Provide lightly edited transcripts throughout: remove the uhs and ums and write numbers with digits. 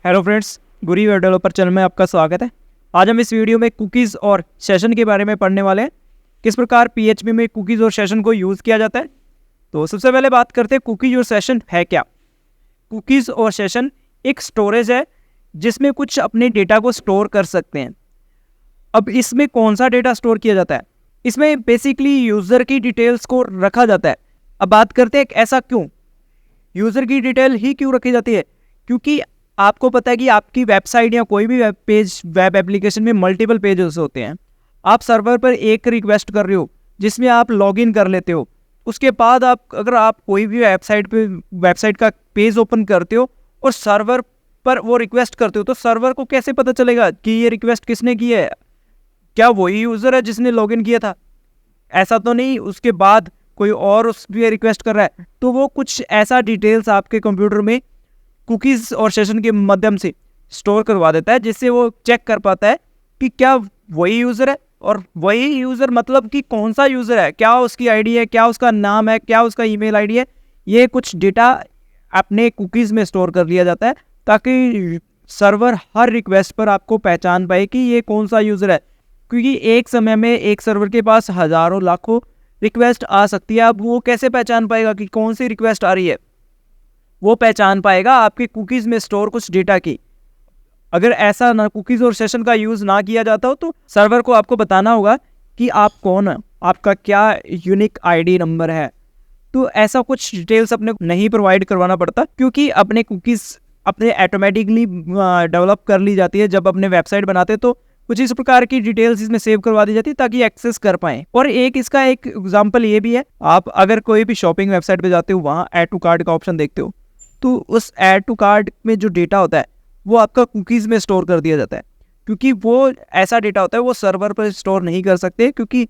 Hello friends, गुरी web developer channel में आपका स्वागत है। आज हम इस वीडियो में कुकीज़ और सेशन के बारे में पढ़ने वाले हैं। किस प्रकार पीएचपी में कुकीज़ और सेशन को यूज़ किया जाता है। तो सबसे पहले बात करते हैं कुकीज़ और सेशन है क्या। कुकीज़ और सेशन एक स्टोरेज है जिसमें कुछ अपने डेटा को स्टोर कर सकते हैं। अब इसमें कौन सा डेटा स्टोर किया जाता है? इसमें बेसिकली यूज़र की डिटेल्स को रखा जाता है। अब बात करते हैं ऐसा क्यों, यूज़र की डिटेल ही क्यों रखी जाती है? क्योंकि आपको पता है कि आपकी वेबसाइट या कोई भी वेब पेज, वेब एप्लीकेशन में मल्टीपल पेजेस होते हैं। आप सर्वर पर एक रिक्वेस्ट कर रहे हो जिसमें आप लॉगिन कर लेते हो। उसके बाद अगर आप कोई भी वेबसाइट का पेज ओपन करते हो और सर्वर पर वो रिक्वेस्ट करते हो, तो सर्वर को कैसे पता चलेगा कि ये रिक्वेस्ट किसने की है? क्या वही यूज़र है जिसने लॉगिन किया था? ऐसा तो नहीं उसके बाद कोई और उस पर रिक्वेस्ट कर रहा है। तो वो कुछ ऐसा डिटेल्स आपके कंप्यूटर में कुकीज़ और सेशन के माध्यम से स्टोर करवा देता है, जिससे वो चेक कर पाता है कि क्या वही यूज़र है। और वही यूज़र मतलब कि कौन सा यूज़र है, क्या उसकी आईडी है, क्या उसका नाम है, क्या उसका ईमेल आईडी है। ये कुछ डेटा अपने कुकीज़ में स्टोर कर लिया जाता है ताकि सर्वर हर रिक्वेस्ट पर आपको पहचान पाए कि ये कौन सा यूज़र है। क्योंकि एक समय में एक सर्वर के पास हज़ारों लाखों रिक्वेस्ट आ सकती है। अब वो कैसे पहचान पाएगा कि कौन सी रिक्वेस्ट आ रही है? वो पहचान पाएगा आपके कुकीज़ में स्टोर कुछ डेटा की। अगर ऐसा ना कुकीज़ और सेशन का यूज़ ना किया जाता हो तो सर्वर को आपको बताना होगा कि आप कौन हैं, आपका क्या यूनिक आईडी नंबर है। तो ऐसा कुछ डिटेल्स अपने को नहीं प्रोवाइड करवाना पड़ता, क्योंकि अपने कुकीज़ अपने ऑटोमेटिकली डेवलप कर ली जाती है। जब अपने वेबसाइट बनाते तो कुछ इस प्रकार की डिटेल्स इसमें सेव करवा दी जाती है ताकि एक्सेस कर पाएँ। और इसका एक एग्जाम्पल ये भी है, आप अगर कोई भी शॉपिंग वेबसाइट पे जाते हो, वहाँ ऐड टू कार्ट का ऑप्शन देखते हो, तो उस ऐड टू कार्ट में जो डेटा होता है वो आपका कुकीज़ में स्टोर कर दिया जाता है। क्योंकि वो ऐसा डेटा होता है वो सर्वर पर स्टोर नहीं कर सकते, क्योंकि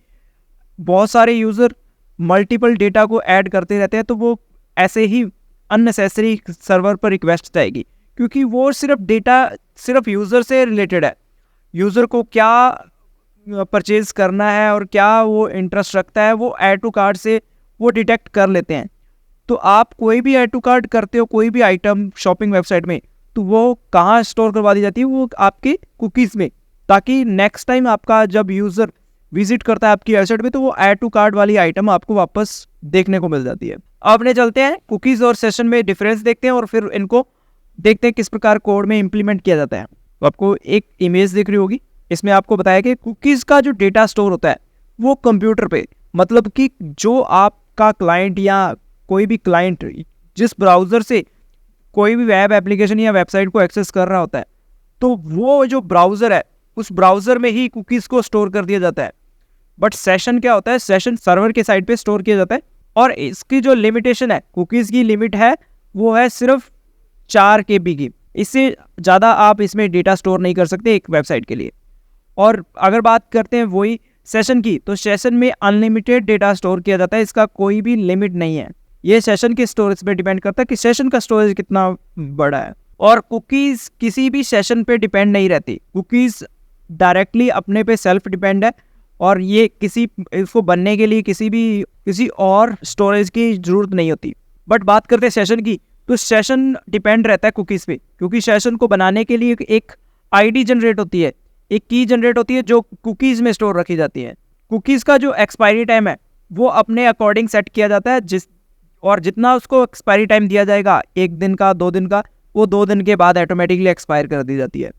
बहुत सारे यूज़र मल्टीपल डेटा को ऐड करते रहते हैं। तो वो ऐसे ही अननेसेसरी सर्वर पर रिक्वेस्ट जाएगी, क्योंकि वो सिर्फ यूज़र से रिलेटेड है। यूज़र को क्या परचेज करना है और क्या वो इंटरेस्ट रखता है, वो ऐड टू कार्ट से वो डिटेक्ट कर लेते हैं। तो आप कोई भी ऐड टू कार्ट करते हो, कोई भी आइटम शॉपिंग वेबसाइट में, तो वो कहाँ स्टोर करवा दी जाती है? वो आपके कुकीज़ में, ताकि नेक्स्ट टाइम आपका जब यूज़र विजिट करता है आपकी वेबसाइट में तो वो ऐड टू कार्ट वाली आइटम आपको वापस देखने को मिल जाती है। अब अपने चलते हैं कुकीज़ और सेशन में डिफरेंस देखते हैं और फिर इनको देखते हैं किस प्रकार कोड में इम्प्लीमेंट किया जाता है। तो आपको एक इमेज दिख रही होगी, इसमें आपको बताया कि कुकीज़ का जो डेटा स्टोर होता है वो कंप्यूटर पे, मतलब कि जो आपका क्लाइंट या कोई भी क्लाइंट जिस ब्राउज़र से कोई भी वेब एप्लीकेशन या वेबसाइट को एक्सेस कर रहा होता है, तो वो जो ब्राउज़र है उस ब्राउज़र में ही कुकीज़ को स्टोर कर दिया जाता है। बट सेशन क्या होता है? सेशन सर्वर के साइड पे स्टोर किया जाता है। और इसकी जो लिमिटेशन है, कुकीज़ की लिमिट है, वो है सिर्फ 4 KB की। इससे ज़्यादा आप इसमें डेटा स्टोर नहीं कर सकते एक वेबसाइट के लिए। और अगर बात करते हैं वही सेशन की, तो सेशन में अनलिमिटेड डेटा स्टोर किया जाता है, इसका कोई भी लिमिट नहीं है। ये सेशन के स्टोरेज पे डिपेंड करता है कि सेशन का स्टोरेज कितना बड़ा है। और कुकीज़ किसी भी सेशन पे डिपेंड नहीं रहती, कुकीज़ डायरेक्टली अपने पे सेल्फ डिपेंड है। और ये इसको बनने के लिए किसी और स्टोरेज की ज़रूरत नहीं होती। बट बात करते हैं सेशन की, तो सेशन डिपेंड रहता है कुकीज़ पे, क्योंकि सेशन को बनाने के लिए एक आईडी जनरेट होती है, एक की जनरेट होती है जो कुकीज़ में स्टोर रखी जाती है। कुकीज़ का जो एक्सपायरी टाइम है वो अपने अकॉर्डिंग सेट किया जाता है, और जितना उसको एक्सपायरी टाइम दिया जाएगा, 1 दिन का, 2 दिन का, वो 2 दिन के बाद ऑटोमेटिकली एक्सपायर कर दी जाती है।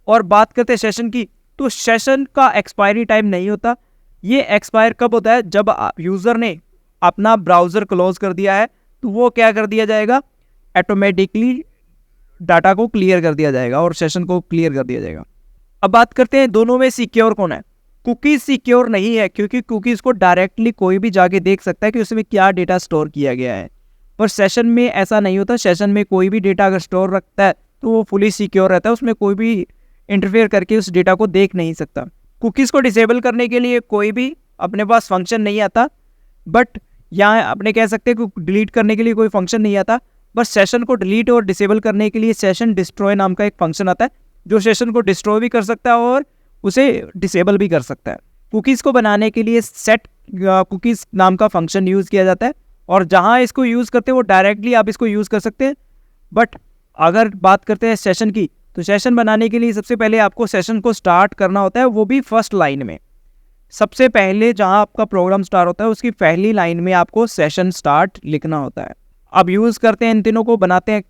और बात करते हैं सेशन की, तो सेशन का एक्सपायरी टाइम नहीं होता। ये एक्सपायर कब होता है? जब यूज़र ने अपना ब्राउज़र क्लोज कर दिया है, तो वो क्या कर दिया जाएगा? ऑटोमेटिकली डाटा को क्लियर कर दिया जाएगा और सेशन को क्लियर कर दिया जाएगा। अब बात करते हैं दोनों में सिक्योर कौन है। कुकीज़ सिक्योर नहीं है, क्योंकि कुकीज़ को डायरेक्टली कोई भी जाके देख सकता है कि उसमें क्या डेटा स्टोर किया गया है। पर सेशन में ऐसा नहीं होता। सेशन में कोई भी डेटा अगर स्टोर रखता है तो वो फुली सिक्योर रहता है, उसमें कोई भी इंटरफेयर करके उस डेटा को देख नहीं सकता। कुकीज़ को डिसेबल करने के लिए कोई भी अपने पास फंक्शन नहीं आता, बट यहाँ अपने कह सकते हैं कि डिलीट करने के लिए कोई फंक्शन नहीं आता। बस सेशन को डिलीट और डिसेबल करने के लिए सेशन डिस्ट्रॉय नाम का एक फंक्शन आता है, जो सेशन को डिस्ट्रॉय भी कर सकता है और उसे डिसेबल भी कर सकता है। कुकीज़ को बनाने के लिए सेट कुकीज़ नाम का फंक्शन यूज़ किया जाता है, और जहाँ इसको यूज़ करते हैं वो डायरेक्टली आप इसको यूज़ कर सकते हैं। बट अगर बात करते हैं सेशन की, तो सेशन बनाने के लिए सबसे पहले आपको सेशन को स्टार्ट करना होता है, वो भी फर्स्ट लाइन में। सबसे पहले जहां आपका प्रोग्राम स्टार्ट होता है उसकी पहली लाइन में आपको सेशन स्टार्ट लिखना होता है। अब यूज़ करते हैं इन तीनों को, बनाते हैं,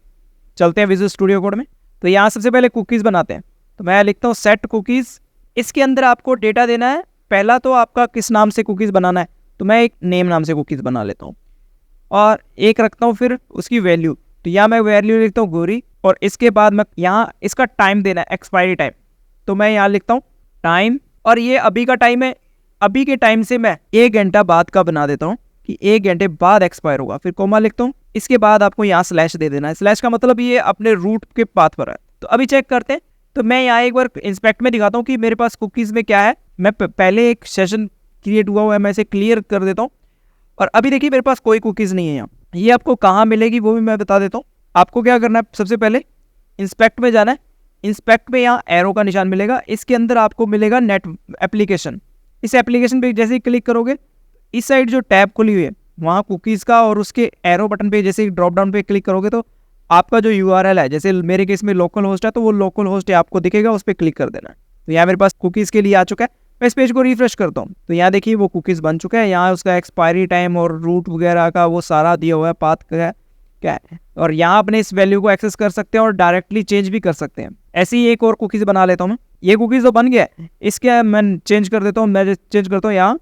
चलते हैं विजुअल स्टूडियो कोड में। तो यहाँ सबसे पहले कुकीज़ बनाते हैं। तो मैं लिखता हूँ सेट कुकीज़। इसके अंदर आपको डेटा देना है। पहला तो आपका किस नाम से कुकीज़ बनाना है, तो मैं एक नेम नाम से कुकीज़ बना लेता हूँ और एक रखता हूँ फिर उसकी वैल्यू। तो यहाँ मैं वैल्यू लिखता हूँ गोरी, और इसके बाद मैं यहाँ इसका टाइम देना है, एक्सपायरी टाइम। तो मैं यहाँ लिखता हूँ टाइम, और ये अभी का टाइम है। अभी के टाइम से मैं 1 घंटा बाद का बना देता हूँ कि 1 घंटे बाद एक्सपायर होगा। फिर कोमा लिखता हूँ। इसके बाद आपको यहाँ स्लैश दे देना है। स्लैश का मतलब ये अपने रूट के पाथ पर है। तो अभी चेक करते हैं। तो मैं यहाँ एक बार इंस्पेक्ट में दिखाता हूँ कि मेरे पास कुकीज़ में क्या है। मैं पहले एक सेशन क्रिएट हुआ है, मैं इसे क्लियर कर देता हूँ, और अभी देखिए मेरे पास कोई कुकीज़ नहीं है यहाँ। ये आपको कहाँ मिलेगी वो भी मैं बता देता हूँ। आपको क्या करना है, सबसे पहले इंस्पेक्ट में जाना है। इंस्पेक्ट में यहाँ एरो का निशान मिलेगा, इसके अंदर आपको मिलेगा नेट एप्लीकेशन। इस एप्लीकेशन पे जैसे ही क्लिक करोगे, इस साइड जो टैब खुली हुई है वहाँ कुकीज़ का, और उसके एरो बटन पे जैसे ही ड्रॉप डाउन पे क्लिक करोगे तो आपका जो यूआरएल है, जैसे मेरे केस में लोकल होस्ट है तो वो लोकल होस्ट आपको दिखेगा, उस पर क्लिक कर देना है। तो यहाँ मेरे पास कुकीज़ के लिए आ चुका है। मैं इस पेज को रिफ्रेश करता हूँ तो यहाँ देखिए वो कुकीज़ बन चुका है। यहाँ उसका एक्सपायरी टाइम और रूट वगैरह का वो सारा दिया हुआ है, पाथ क्या है, और यहाँ अपने इस वैल्यू को एक्सेस कर सकते हैं और डायरेक्टली चेंज भी कर सकते हैं। ऐसी ही एक और कुकीज़ बना लेता हूँ मैं। ये कुकीज़ तो बन गया है, इसके मैं चेंज कर देता हूँ। मैं चेंज करता हूँ यहाँ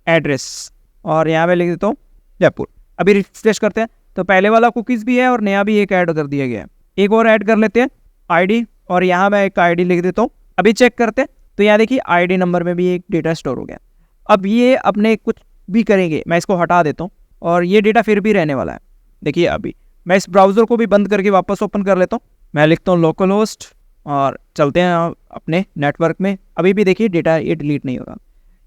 एड्रेस, और यहाँ पे लिख देता हूँ जयपुर। अभी रिफ्रेश करते हैं तो पहले वाला कुकीज़ भी है और नया भी एक ऐड कर दिया गया है। एक और ऐड कर लेते हैं आईडी, और यहाँ मैं एक आईडी लिख देता हूँ। अभी चेक करते हैं तो यहाँ देखिए आईडी नंबर में भी एक डेटा स्टोर हो गया। अब ये अपने कुछ भी करेंगे, मैं इसको हटा देता हूँ और ये डेटा फिर भी रहने वाला है। देखिए अभी मैं इस ब्राउज़र को भी बंद करके वापस ओपन कर लेता हूँ। मैं लिखता हूँ लोकल होस्ट और चलते हैं अपने नेटवर्क में। अभी भी देखिए डेटा ये डिलीट नहीं होगा।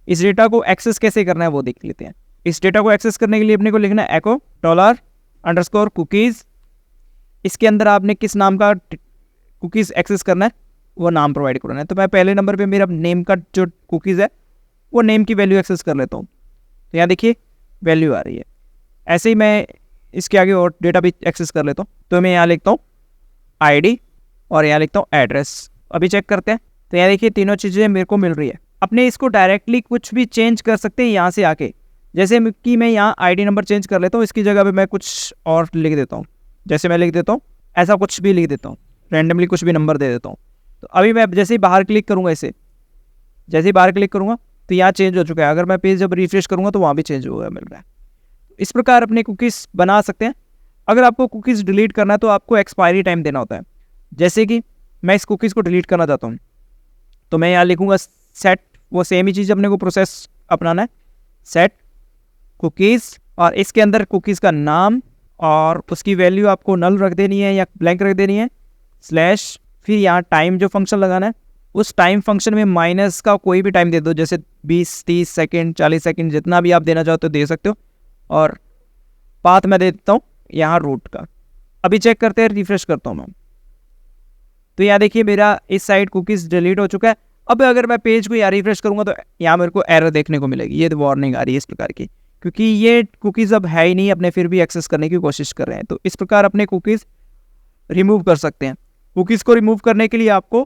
इस डेटा को एक्सेस कैसे करना है वो देख लेते हैं। इस डेटा को एक्सेस करने के लिए अपने को लिखना है एको $_cookies। इसके अंदर आपने किस नाम का कुकीज़ एक्सेस करना है वो नाम प्रोवाइड करना है। तो मैं पहले नंबर पे मेरा नेम का जो कुकीज़ है वो नेम की वैल्यू एक्सेस कर लेता हूँ। तो यहाँ देखिए वैल्यू आ रही है। ऐसे ही मैं इसके आगे और डेटा भी एक्सेस कर लेता हूँ। तो मैं यहाँ लिखता हूँ आईडी और यहाँ लिखता हूँ एड्रेस। अभी चेक करते हैं तो यहाँ देखिए तीनों चीज़ें मेरे को मिल रही है। अपने इसको डायरेक्टली कुछ भी चेंज कर सकते हैं यहाँ से आके, जैसे कि मैं यहाँ आईडी नंबर चेंज कर लेता हूँ, इसकी जगह पे मैं कुछ और लिख देता हूँ। जैसे मैं लिख देता हूँ ऐसा कुछ भी लिख देता हूँ, रैंडमली कुछ भी नंबर दे देता हूँ। तो अभी मैं जैसे ही बाहर क्लिक करूँगा, जैसे ही बाहर क्लिक करूँगा तो यहाँ चेंज हो चुका है। अगर मैं पेज जब रिफ्रेश करूँगा तो वहाँ भी चेंज होगा मिल रहा है। इस प्रकार अपने कुकीज़ बना सकते हैं। अगर आपको कुकीज़ डिलीट करना है तो आपको एक्सपायरी टाइम देना होता है। जैसे कि मैं इस कुकीज़ को डिलीट करना चाहता हूँ तो मैं यहाँ लिखूँगा सेट, वो सेम ही चीज़ अपने को प्रोसेस अपनाना है, सेट कुकीज़, और इसके अंदर कुकीज़ का नाम और उसकी वैल्यू आपको नल रख देनी है या ब्लैंक रख देनी है, स्लैश, फिर यहाँ टाइम जो फंक्शन लगाना है उस टाइम फंक्शन में माइनस का कोई भी टाइम दे दो, जैसे 20, 30 सेकेंड, 40 सेकेंड, जितना भी आप देना चाहो तो दे सकते हो। और पाथ मैं दे देता हूँ यहाँ रूट का। अभी चेक करते हैं, रिफ्रेश करता हूँ मैं तो यहाँ देखिए मेरा इस साइड कुकीज़ डिलीट हो चुका है। अब अगर मैं पेज को यहाँ रिफ्रेश करूँगा तो यहाँ मेरे को एरर देखने को मिलेगी, ये वार्निंग आ रही है इस प्रकार की, क्योंकि ये कुकीज़ अब है ही नहीं, अपने फिर भी एक्सेस करने की कोशिश कर रहे हैं। तो इस प्रकार अपने कुकीज़ रिमूव कर सकते हैं। कुकीज़ को रिमूव करने के लिए आपको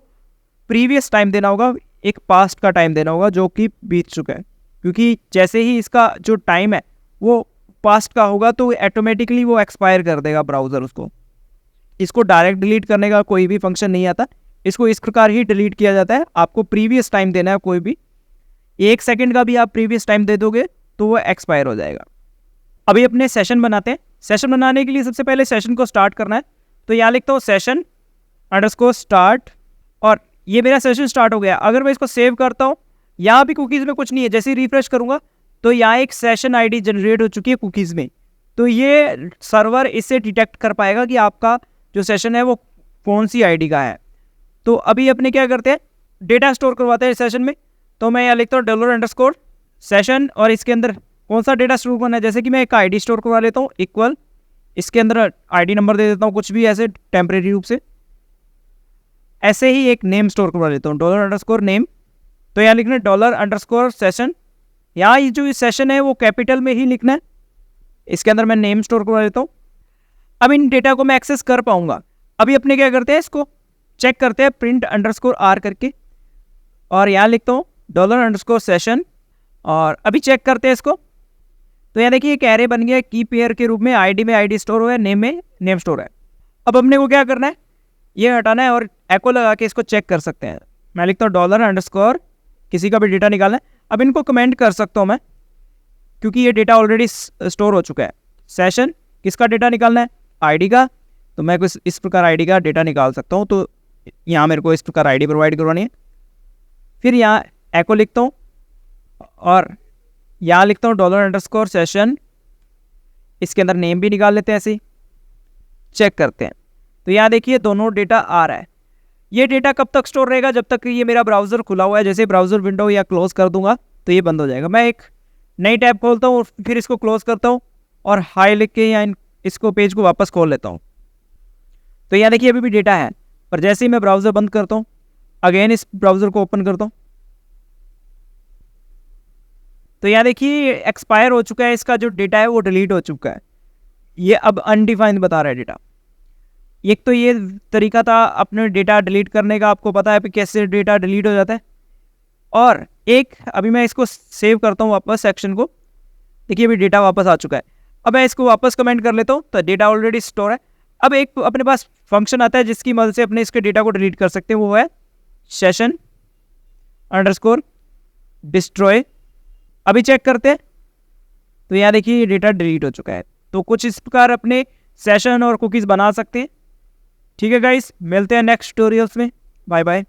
प्रीवियस टाइम देना होगा, एक पास्ट का टाइम देना होगा जो कि बीत चुका है, क्योंकि जैसे ही इसका जो टाइम है वो पास्ट का होगा तो ऑटोमेटिकली वो एक्सपायर कर देगा ब्राउज़र उसको। इसको डायरेक्ट डिलीट करने का कोई भी फंक्शन नहीं आता, इसको इस प्रकार ही डिलीट किया जाता है। आपको प्रीवियस टाइम देना है, कोई भी 1 सेकेंड का भी आप प्रीवियस टाइम दे दोगे तो वो एक्सपायर हो जाएगा। अभी अपने सेशन बनाते हैं। सेशन बनाने के लिए सबसे पहले सेशन को स्टार्ट करना है। तो यहाँ लिखता हूँ सेशन _start, और ये मेरा सेशन स्टार्ट हो गया। अगर मैं इसको सेव करता हूँ, यहाँ भी कुकीज़ में कुछ नहीं है, जैसे ही रिफ्रेश करूँगा तो यहाँ एक सेशन आईडी जनरेट हो चुकी है कुकीज़ में। तो ये सर्वर इससे डिटेक्ट कर पाएगा कि आपका जो सेशन है वो कौन सी आईडी का है। तो अभी अपने क्या करते हैं, डेटा स्टोर करवाते हैं सेशन में। तो मैं यहाँ लिखता हूँ $_session, और इसके अंदर कौन सा डेटा स्टोर करना है, जैसे कि मैं एक आईडी स्टोर करवा लेता हूँ इक्वल, इसके अंदर आईडी नंबर दे देता हूँ कुछ भी ऐसे टेम्परेरी रूप से। ऐसे ही एक नेम स्टोर करवा लेता हूँ $_name। तो यहाँ लिखना है $_session। यहाँ ये जो सेशन है वो कैपिटल में ही लिखना है। इसके अंदर मैं नेम स्टोर करवा लेता हूँ। अब इन डेटा को मैं एक्सेस कर पाऊंगा। अभी अपने क्या करते हैं, इसको चेक करते हैं प्रिंट अंडरस्कोर आर करके, और यहाँ लिखता हूँ डॉलर अंडरस्कोर सेशन, और अभी चेक करते हैं इसको। तो यहाँ देखिए एक एरे बन गया की पेयर के रूप में, आईडी में आईडी स्टोर हुआ है, नेम में नेम स्टोर है। अब अपने को क्या करना है, ये हटाना है और एको लगा के इसको चेक कर सकते हैं। मैं लिखता हूँ डॉलर अंडरस्कोर, किसी का भी डेटा निकालना है। अब इनको कमेंट कर सकता हूँ मैं, क्योंकि ये डेटा ऑलरेडी स्टोर हो चुका है। सेशन किसका डेटा निकालना है, आईडी का, तो मैं कुछ इस प्रकार आईडी का डेटा निकाल सकता हूँ। तो यहाँ मेरे को इस प्रकार आईडी प्रोवाइड करवानी है। फिर यहाँ एको लिखता हूँ और यहाँ लिखता हूँ डॉलर अंडरस्कोर सेशन, इसके अंदर नेम भी निकाल लेते हैं, ऐसे ही चेक करते हैं। तो यहाँ देखिए दोनों डेटा आ रहा है। ये डेटा कब तक स्टोर रहेगा, जब तक ये मेरा ब्राउज़र खुला हुआ है। जैसे ब्राउज़र विंडो या क्लोज कर दूंगा तो ये बंद हो जाएगा। मैं एक नई टैब खोलता हूँ, फिर इसको क्लोज करता हूँ और हाई लिख के या इसको पेज को वापस खोल लेता हूँ। तो यहाँ देखिए अभी भी डेटा है, पर जैसे ही मैं ब्राउज़र बंद करता हूँ, अगेन इस ब्राउज़र को ओपन करता हूँ, तो यहाँ देखिए एक्सपायर हो चुका है, इसका जो डेटा है वो डिलीट हो चुका है। ये अब अनडिफाइंड बता रहा है डेटा। एक तो ये तरीका था अपने डेटा डिलीट करने का, आपको पता है कि कैसे डेटा डिलीट हो जाता है। और एक अभी मैं इसको सेव करता हूँ वापस सेक्शन को, देखिए अभी डेटा वापस आ चुका है। अब मैं इसको वापस कमेंट कर लेता हूँ, तो डेटा ऑलरेडी स्टोर है। अब एक अपने पास फंक्शन आता है जिसकी मदद से अपने इसके डेटा को डिलीट कर सकते हैं, वो है सेशन अंडरस्कोर डिस्ट्रॉय। अभी चेक करते हैं, तो यहाँ देखिए ये डेटा डिलीट हो चुका है। तो कुछ इस प्रकार अपने सेशन और कुकीज़ बना सकते हैं। ठीक है गाइस, मिलते हैं नेक्स्ट ट्यूटोरियल्स में। Bye bye.